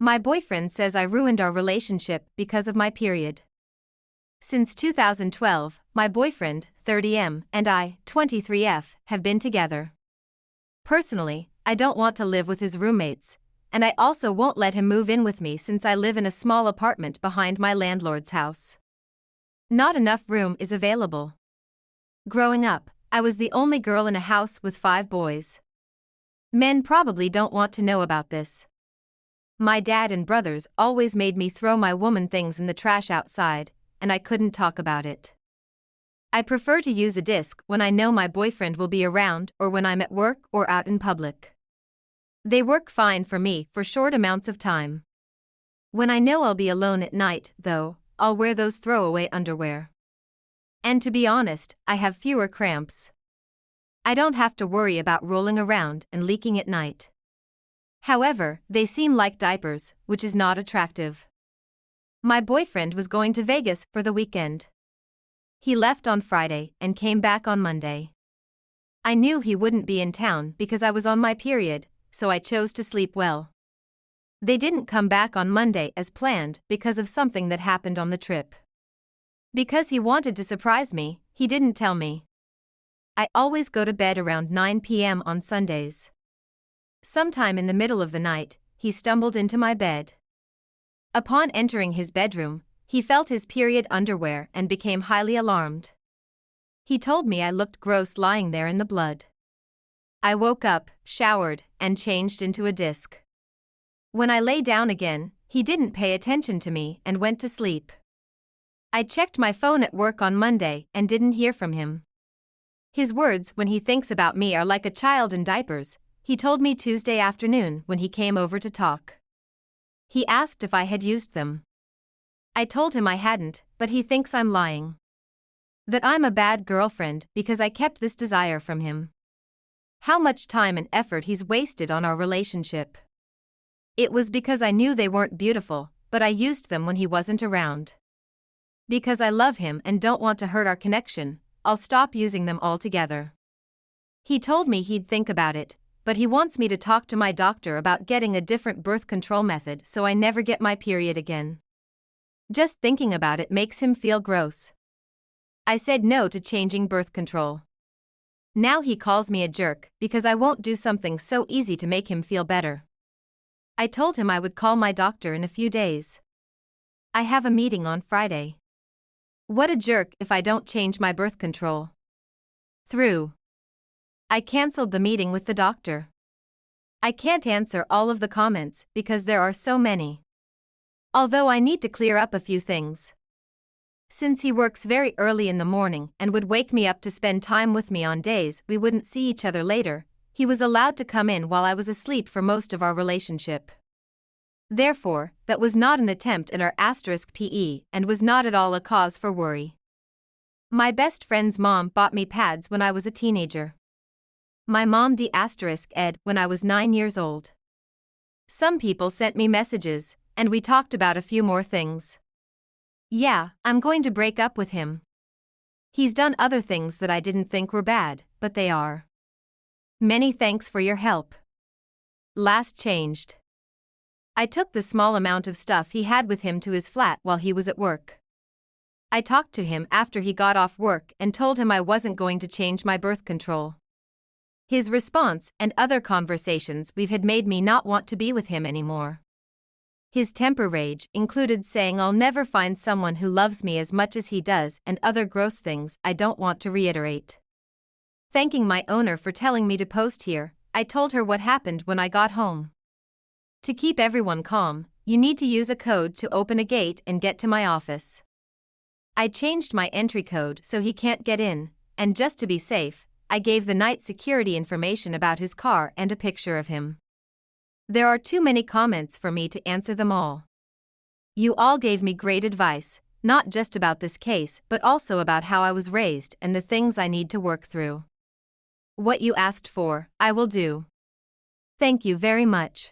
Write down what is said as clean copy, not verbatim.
My boyfriend says I ruined our relationship because of my period. Since 2012, my boyfriend, 30M, and I, 23F, have been together. Personally, I don't want to live with his roommates, and I also won't let him move in with me since I live in a small apartment behind my landlord's house. Not enough room is available. Growing up, I was the only girl in a house with 5 boys. Men probably don't want to know about this. My dad and brothers always made me throw my woman things in the trash outside, and I couldn't talk about it. I prefer to use a disc when I know my boyfriend will be around or when I'm at work or out in public. They work fine for me for short amounts of time. When I know I'll be alone at night, though, I'll wear those throwaway underwear. And to be honest, I have fewer cramps. I don't have to worry about rolling around and leaking at night. However, they seem like diapers, which is not attractive. My boyfriend was going to Vegas for the weekend. He left on Friday and came back on Monday. I knew he wouldn't be in town because I was on my period, so I chose to sleep well. They didn't come back on Monday as planned because of something that happened on the trip. Because he wanted to surprise me, he didn't tell me. I always go to bed around 9 p.m. on Sundays. Sometime in the middle of the night, he stumbled into my bed. Upon entering his bedroom, he felt his period underwear and became highly alarmed. He told me I looked gross lying there in the blood. I woke up, showered, and changed into a disc. When I lay down again, he didn't pay attention to me and went to sleep. I checked my phone at work on Monday and didn't hear from him. His words when he thinks about me are like a child in diapers, he told me Tuesday afternoon when he came over to talk. He asked if I had used them. I told him I hadn't, but he thinks I'm lying. That I'm a bad girlfriend because I kept this desire from him. How much time and effort he's wasted on our relationship. It was because I knew they weren't beautiful, but I used them when he wasn't around. Because I love him and don't want to hurt our connection, I'll stop using them altogether. He told me he'd think about it, but he wants me to talk to my doctor about getting a different birth control method so I never get my period again. Just thinking about it makes him feel gross. I said no to changing birth control. Now he calls me a jerk because I won't do something so easy to make him feel better. I told him I would call my doctor in a few days. I have a meeting on Friday. What a jerk if I don't change my birth control. I canceled the meeting with the doctor. I can't answer all of the comments because there are so many. Although I need to clear up a few things. Since he works very early in the morning and would wake me up to spend time with me on days we wouldn't see each other later, he was allowed to come in while I was asleep for most of our relationship. Therefore, that was not an attempt at our *PE and was not at all a cause for worry. My best friend's mom bought me pads when I was a teenager. My mom *ed when I was 9 years old. Some people sent me messages, and we talked about a few more things. Yeah, I'm going to break up with him. He's done other things that I didn't think were bad, but they are. Many thanks for your help. Last changed. I took the small amount of stuff he had with him to his flat while he was at work. I talked to him after he got off work and told him I wasn't going to change my birth control. His response and other conversations we've had made me not want to be with him anymore. His temper rage included saying I'll never find someone who loves me as much as he does and other gross things I don't want to reiterate. Thanking my owner for telling me to post here, I told her what happened when I got home. To keep everyone calm, you need to use a code to open a gate and get to my office. I changed my entry code so he can't get in, and just to be safe, I gave the night security information about his car and a picture of him. There are too many comments for me to answer them all. You all gave me great advice, not just about this case but also about how I was raised and the things I need to work through. What you asked for, I will do. Thank you very much.